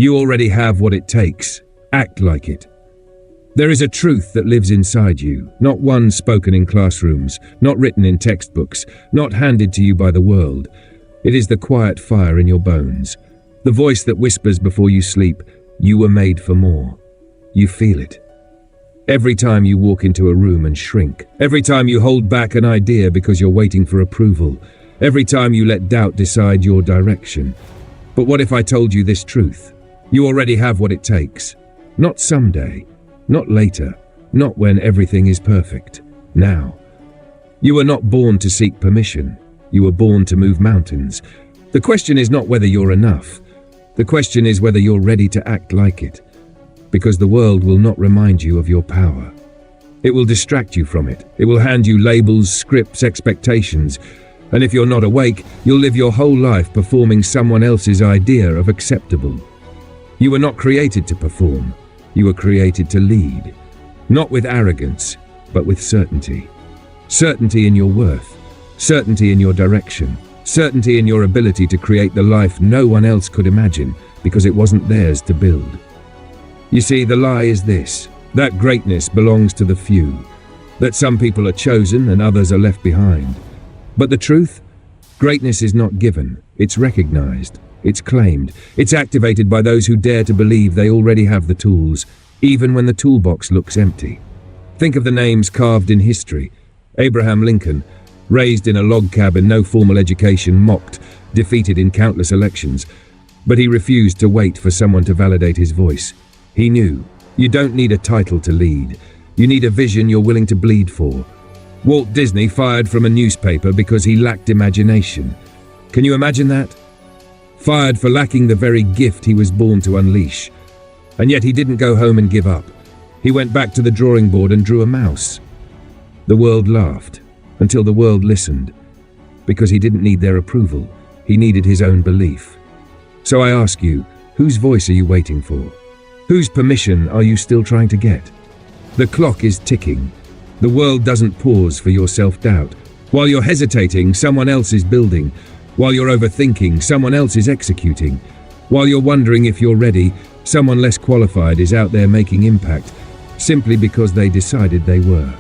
You already have what it takes. Act like it. There is a truth that lives inside you, not one spoken in classrooms, not written in textbooks, not handed to you by the world. It is the quiet fire in your bones, the voice that whispers before you sleep, you were made for more. You feel it. Every time you walk into a room and shrink, every time you hold back an idea because you're waiting for approval, every time you let doubt decide your direction. But what if I told you this truth? You already have what it takes. Not someday, not later, not when everything is perfect. Now. You were not born to seek permission. You were born to move mountains. The question is not whether you're enough. The question is whether you're ready to act like it. Because the world will not remind you of your power. It will distract you from it. It will hand you labels, scripts, expectations. And if you're not awake, you'll live your whole life performing someone else's idea of acceptable. You were not created to perform. You were created to lead. Not with arrogance, but with certainty. Certainty in your worth. Certainty in your direction. Certainty in your ability to create the life no one else could imagine because it wasn't theirs to build. You see, the lie is this, that greatness belongs to the few, that some people are chosen and others are left behind. But the truth? Greatness is not given, it's recognized, it's claimed, it's activated by those who dare to believe they already have the tools, even when the toolbox looks empty. Think of the names carved in history. Abraham Lincoln, raised in a log cabin, no formal education, mocked, defeated in countless elections. But he refused to wait for someone to validate his voice. He knew, you don't need a title to lead. You need a vision you're willing to bleed for. Walt Disney fired from a newspaper because he lacked imagination. Can you imagine that? Fired for lacking the very gift he was born to unleash. And yet he didn't go home and give up. He went back to the drawing board and drew a mouse. The world laughed. Until the world listened. Because he didn't need their approval, he needed his own belief. So I ask you, whose voice are you waiting for? Whose permission are you still trying to get? The clock is ticking. The world doesn't pause for your self-doubt. While you're hesitating, someone else is building. While you're overthinking, someone else is executing. While you're wondering if you're ready, someone less qualified is out there making impact, simply because they decided they were.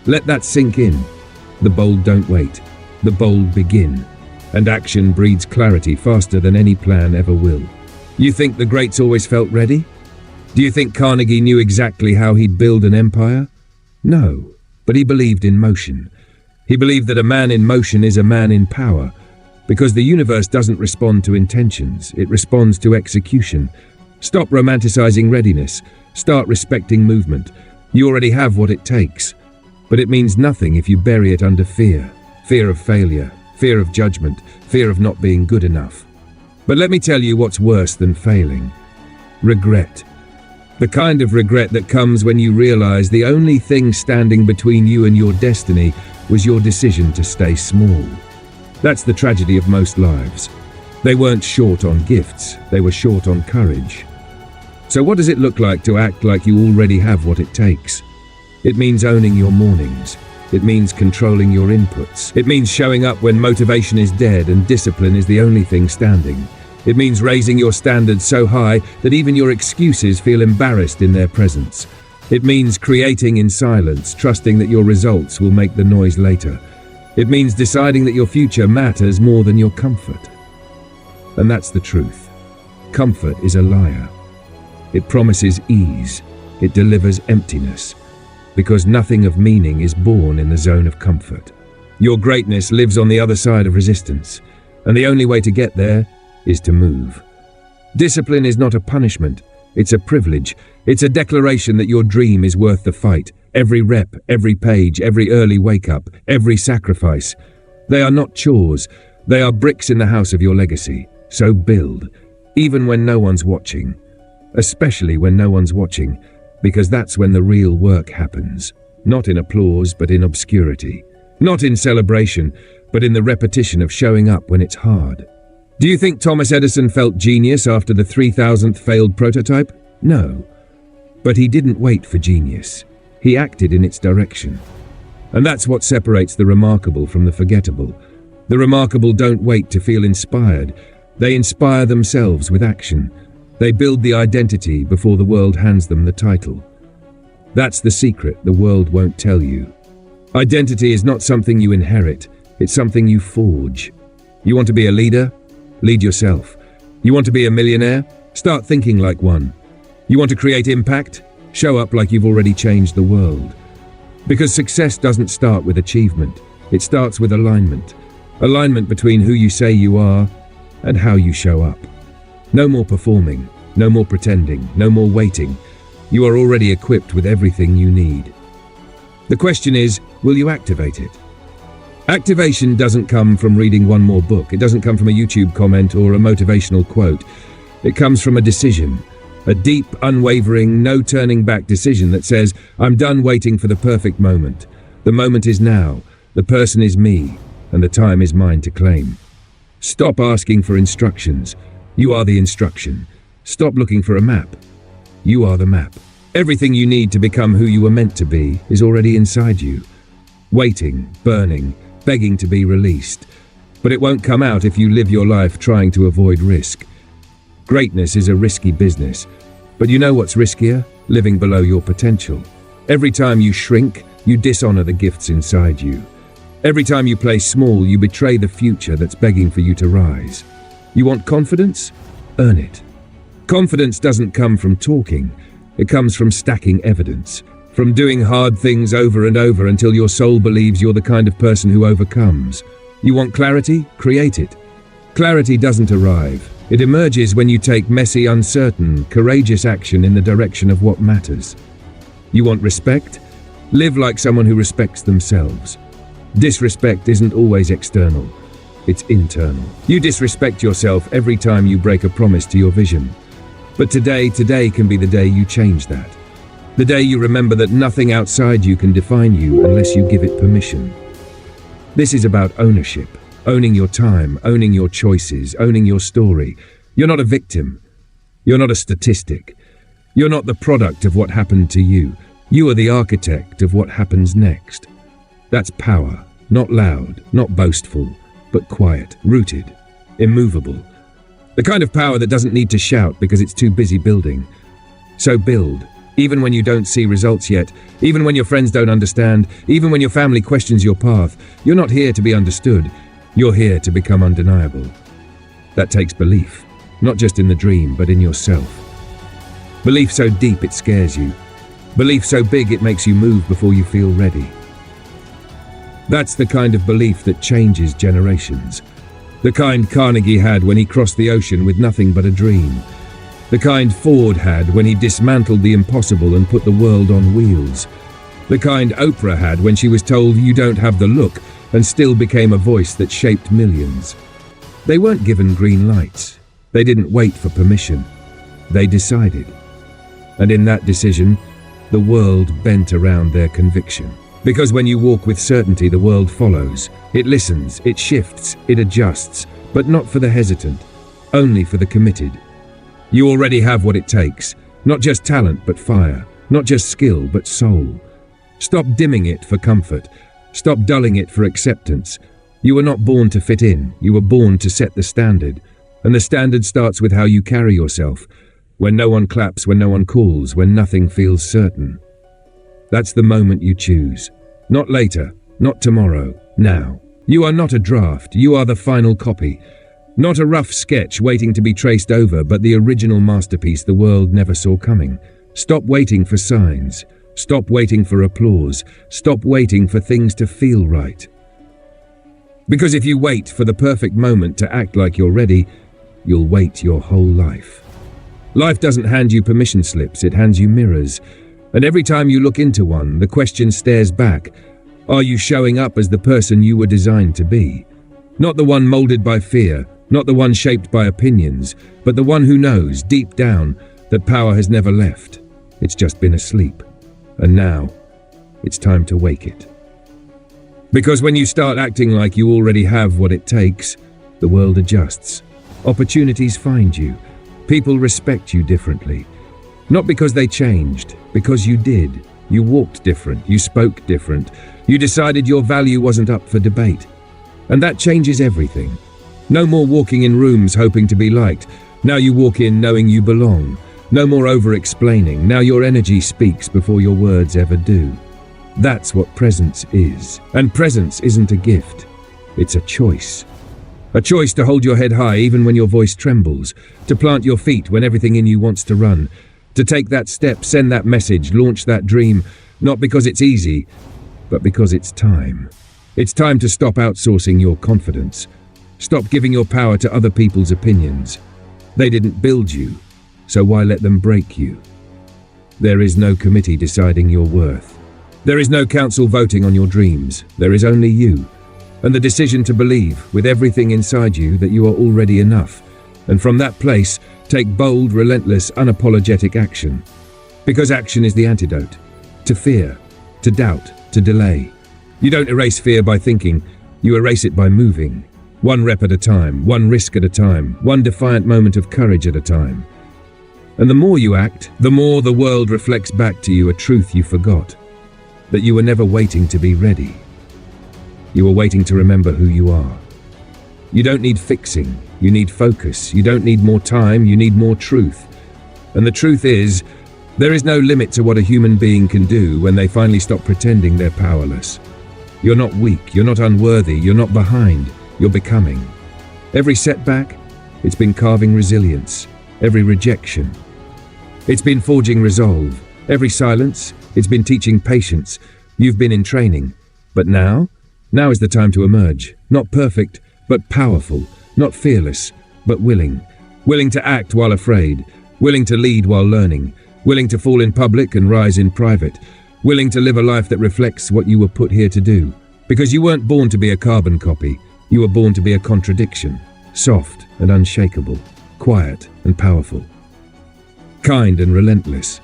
Let that sink in. The bold don't wait. The bold begin. And action breeds clarity faster than any plan ever will. You think the greats always felt ready? Do you think Carnegie knew exactly how he'd build an empire? No, but he believed in motion. He believed that a man in motion is a man in power, because the universe doesn't respond to intentions, it responds to execution. Stop romanticizing readiness. Start respecting movement. You already have what it takes. But it means nothing if you bury it under fear. Fear of failure, fear of judgment, fear of not being good enough. But let me tell you what's worse than failing. Regret. The kind of regret that comes when you realize the only thing standing between you and your destiny was your decision to stay small. That's the tragedy of most lives. They weren't short on gifts, they were short on courage. So what does it look like to act like you already have what it takes? It means owning your mornings. It means controlling your inputs. It means showing up when motivation is dead and discipline is the only thing standing. It means raising your standards so high that even your excuses feel embarrassed in their presence. It means creating in silence, trusting that your results will make the noise later. It means deciding that your future matters more than your comfort. And that's the truth. Comfort is a liar. It promises ease. It delivers emptiness. Because nothing of meaning is born in the zone of comfort. Your greatness lives on the other side of resistance, and the only way to get there is to move. Discipline is not a punishment, it's a privilege. It's a declaration that your dream is worth the fight. Every rep, every page, every early wake-up, every sacrifice. They are not chores, they are bricks in the house of your legacy. So build, even when no one's watching. Especially when no one's watching, because that's when the real work happens. Not in applause, but in obscurity. Not in celebration, but in the repetition of showing up when it's hard. Do you think Thomas Edison felt genius after the 3000th failed prototype? No. But he didn't wait for genius. He acted in its direction. And that's what separates the remarkable from the forgettable. The remarkable don't wait to feel inspired. They inspire themselves with action. They build the identity before the world hands them the title. That's the secret the world won't tell you. Identity is not something you inherit, it's something you forge. You want to be a leader? Lead yourself. You want to be a millionaire? Start thinking like one. You want to create impact? Show up like you've already changed the world. Because success doesn't start with achievement, it starts with alignment. Alignment between who you say you are and how you show up. No more performing, no more pretending, no more waiting. You are already equipped with everything you need. The question is, will you activate it? Activation doesn't come from reading one more book. It doesn't come from a YouTube comment or a motivational quote. It comes from a decision, a deep, unwavering, no turning back decision that says, I'm done waiting for the perfect moment. The moment is now, the person is me, and the time is mine to claim. Stop asking for instructions. You are the instruction. Stop looking for a map. You are the map. Everything you need to become who you were meant to be is already inside you. Waiting, burning, begging to be released. But it won't come out if you live your life trying to avoid risk. Greatness is a risky business. But you know what's riskier? Living below your potential. Every time you shrink, you dishonor the gifts inside you. Every time you play small, you betray the future that's begging for you to rise. You want confidence? Earn it. Confidence doesn't come from talking. It comes from stacking evidence, from doing hard things over and over until your soul believes you're the kind of person who overcomes. You want clarity? Create it. Clarity doesn't arrive. It emerges when you take messy, uncertain, courageous action in the direction of what matters. You want respect? Live like someone who respects themselves. Disrespect isn't always external. It's internal. You disrespect yourself every time you break a promise to your vision. But today can be the day you change that. The day you remember that nothing outside you can define you unless you give it permission. This is about ownership. Owning your time, owning your choices, owning your story. You're not a victim. You're not a statistic. You're not the product of what happened to you. You are the architect of what happens next. That's power. Not loud, not boastful, but quiet, rooted, immovable. The kind of power that doesn't need to shout because it's too busy building. So build, even when you don't see results yet, even when your friends don't understand, even when your family questions your path. You're not here to be understood. You're here to become undeniable. That takes belief, not just in the dream, but in yourself. Belief so deep it scares you. Belief so big it makes you move before you feel ready. That's the kind of belief that changes generations. The kind Carnegie had when he crossed the ocean with nothing but a dream. The kind Ford had when he dismantled the impossible and put the world on wheels. The kind Oprah had when she was told you don't have the look and still became a voice that shaped millions. They weren't given green lights. They didn't wait for permission. They decided. And in that decision, the world bent around their conviction. Because when you walk with certainty, the world follows. It listens, it shifts, it adjusts, but not for the hesitant, only for the committed. You already have what it takes, not just talent but fire, not just skill but soul. Stop dimming it for comfort. Stop dulling it for acceptance. You were not born to fit in, you were born to set the standard. And the standard starts with how you carry yourself, when no one claps, when no one calls, when nothing feels certain. That's the moment you choose. Not later, not tomorrow, now. You are not a draft, you are the final copy. Not a rough sketch waiting to be traced over, but the original masterpiece the world never saw coming. Stop waiting for signs. Stop waiting for applause. Stop waiting for things to feel right. Because if you wait for the perfect moment to act like you're ready, you'll wait your whole life. Life doesn't hand you permission slips, it hands you mirrors. And every time you look into one, the question stares back. Are you showing up as the person you were designed to be? Not the one molded by fear, not the one shaped by opinions, but the one who knows, deep down, that power has never left. It's just been asleep. And now, it's time to wake it. Because when you start acting like you already have what it takes, the world adjusts. Opportunities find you. People respect you differently. Not because they changed, because you did. You walked different, you spoke different. You decided your value wasn't up for debate. And that changes everything. No more walking in rooms hoping to be liked. Now you walk in knowing you belong. No more over-explaining. Now your energy speaks before your words ever do. That's what presence is. And presence isn't a gift. It's a choice. A choice to hold your head high even when your voice trembles, to plant your feet when everything in you wants to run, to take that step, send that message, launch that dream, not because it's easy, but because it's time. It's time to stop outsourcing your confidence. Stop giving your power to other people's opinions. They didn't build you, so why let them break you? There is no committee deciding your worth. There is no council voting on your dreams. There is only you. And the decision to believe, with everything inside you, that you are already enough. And from that place, take bold, relentless, unapologetic action. Because action is the antidote. To fear, to doubt, to delay. You don't erase fear by thinking, you erase it by moving. One rep at a time, one risk at a time, one defiant moment of courage at a time. And the more you act, the more the world reflects back to you a truth you forgot. That you were never waiting to be ready. You were waiting to remember who you are. You don't need fixing, you need focus. You don't need more time, you need more truth. And the truth is, there is no limit to what a human being can do when they finally stop pretending they're powerless. You're not weak, you're not unworthy, you're not behind, you're becoming. Every setback, it's been carving resilience. Every rejection, it's been forging resolve. Every silence, it's been teaching patience. You've been in training. But now is the time to emerge. Not perfect, but powerful. Not fearless, but willing. Willing to act while afraid. Willing to lead while learning. Willing to fall in public and rise in private. Willing to live a life that reflects what you were put here to do. Because you weren't born to be a carbon copy. You were born to be a contradiction. Soft and unshakable. Quiet and powerful. Kind and relentless.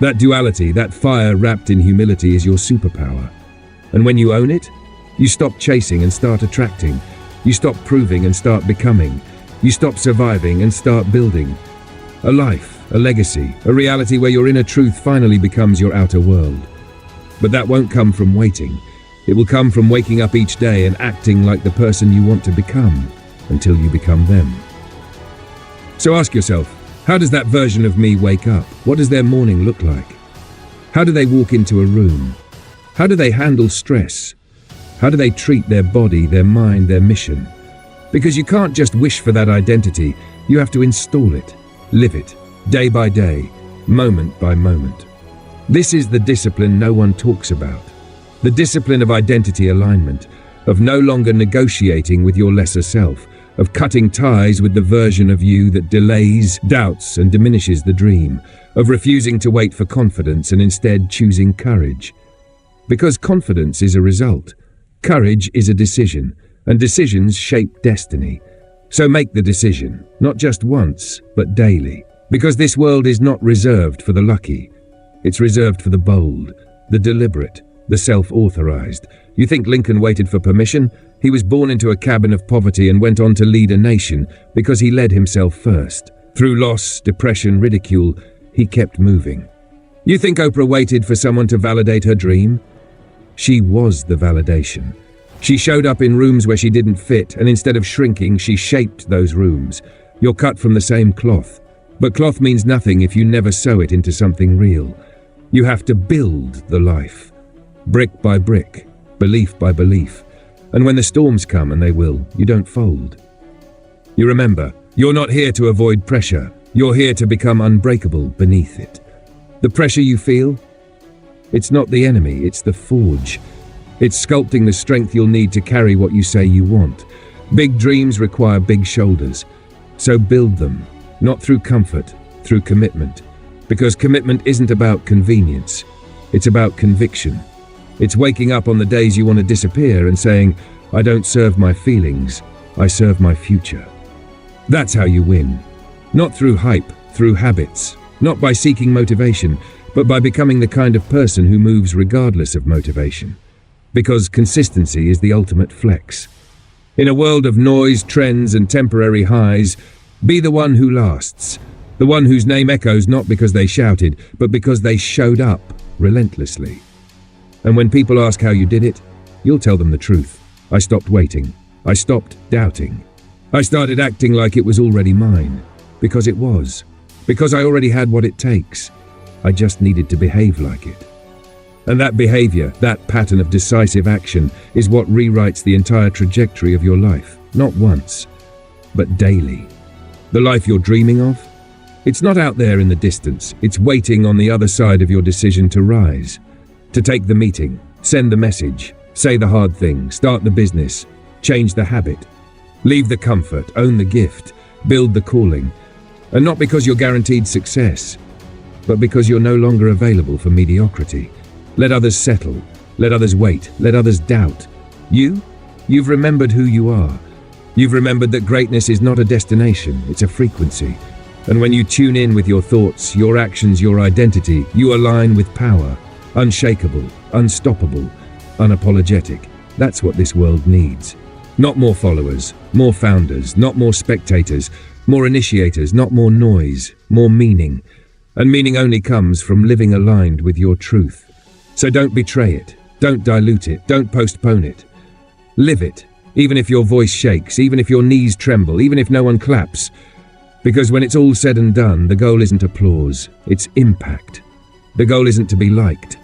That duality, that fire wrapped in humility is your superpower. And when you own it, you stop chasing and start attracting. You stop proving and start becoming. You stop surviving and start building. A life, a legacy, a reality where your inner truth finally becomes your outer world. But that won't come from waiting. It will come from waking up each day and acting like the person you want to become until you become them. So ask yourself, how does that version of me wake up? What does their morning look like? How do they walk into a room? How do they handle stress? How do they treat their body, their mind, their mission? Because you can't just wish for that identity, you have to install it, live it, day by day, moment by moment. This is the discipline no one talks about. The discipline of identity alignment, of no longer negotiating with your lesser self, of cutting ties with the version of you that delays, doubts, and diminishes the dream, of refusing to wait for confidence and instead choosing courage. Because confidence is a result, courage is a decision, and decisions shape destiny. So make the decision, not just once, but daily. Because this world is not reserved for the lucky. It's reserved for the bold, the deliberate, the self-authorized. You think Lincoln waited for permission? He was born into a cabin of poverty and went on to lead a nation because he led himself first. Through loss, depression, ridicule, he kept moving. You think Oprah waited for someone to validate her dream? She was the validation. She showed up in rooms where she didn't fit, and instead of shrinking, she shaped those rooms. You're cut from the same cloth. But cloth means nothing if you never sew it into something real. You have to build the life. Brick by brick, belief by belief. And when the storms come, and they will, you don't fold. You remember, you're not here to avoid pressure. You're here to become unbreakable beneath it. The pressure you feel, it's not the enemy, it's the forge. It's sculpting the strength you'll need to carry what you say you want. Big dreams require big shoulders. So build them, not through comfort, through commitment. Because commitment isn't about convenience. It's about conviction. It's waking up on the days you want to disappear and saying, I don't serve my feelings, I serve my future. That's how you win. Not through hype, through habits. Not by seeking motivation, but by becoming the kind of person who moves regardless of motivation. Because consistency is the ultimate flex. In a world of noise, trends, and temporary highs, be the one who lasts. The one whose name echoes not because they shouted, but because they showed up relentlessly. And when people ask how you did it, you'll tell them the truth. I stopped waiting. I stopped doubting. I started acting like it was already mine. Because it was. Because I already had what it takes. I just needed to behave like it. And that behavior, that pattern of decisive action, is what rewrites the entire trajectory of your life. Not once, but daily. The life you're dreaming of? It's not out there in the distance. It's waiting on the other side of your decision to rise. To take the meeting, send the message, say the hard thing, start the business, change the habit. Leave the comfort, own the gift, build the calling. And not because you're guaranteed success, but because you're no longer available for mediocrity. Let others settle, let others wait, let others doubt. You've remembered who you are. You've remembered that greatness is not a destination, it's a frequency. And when you tune in with your thoughts, your actions, your identity, you align with power. Unshakable, unstoppable, unapologetic. That's what this world needs. Not more followers, more founders, not more spectators, more initiators, not more noise, more meaning. And meaning only comes from living aligned with your truth. So don't betray it, don't dilute it, don't postpone it. Live it, even if your voice shakes, even if your knees tremble, even if no one claps. Because when it's all said and done, the goal isn't applause, it's impact. The goal isn't to be liked.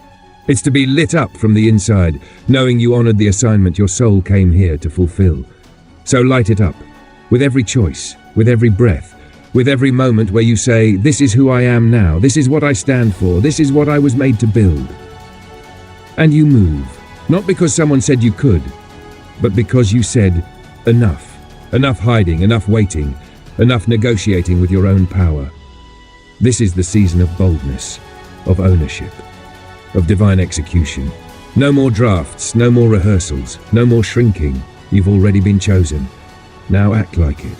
It's to be lit up from the inside, knowing you honored the assignment your soul came here to fulfill. So light it up, with every choice, with every breath, with every moment where you say, this is who I am now, this is what I stand for, this is what I was made to build. And you move, not because someone said you could, but because you said, enough. Enough hiding, enough waiting, enough negotiating with your own power. This is the season of boldness, of ownership, of divine execution. No more drafts, no more rehearsals, no more shrinking. You've already been chosen. Now act like it.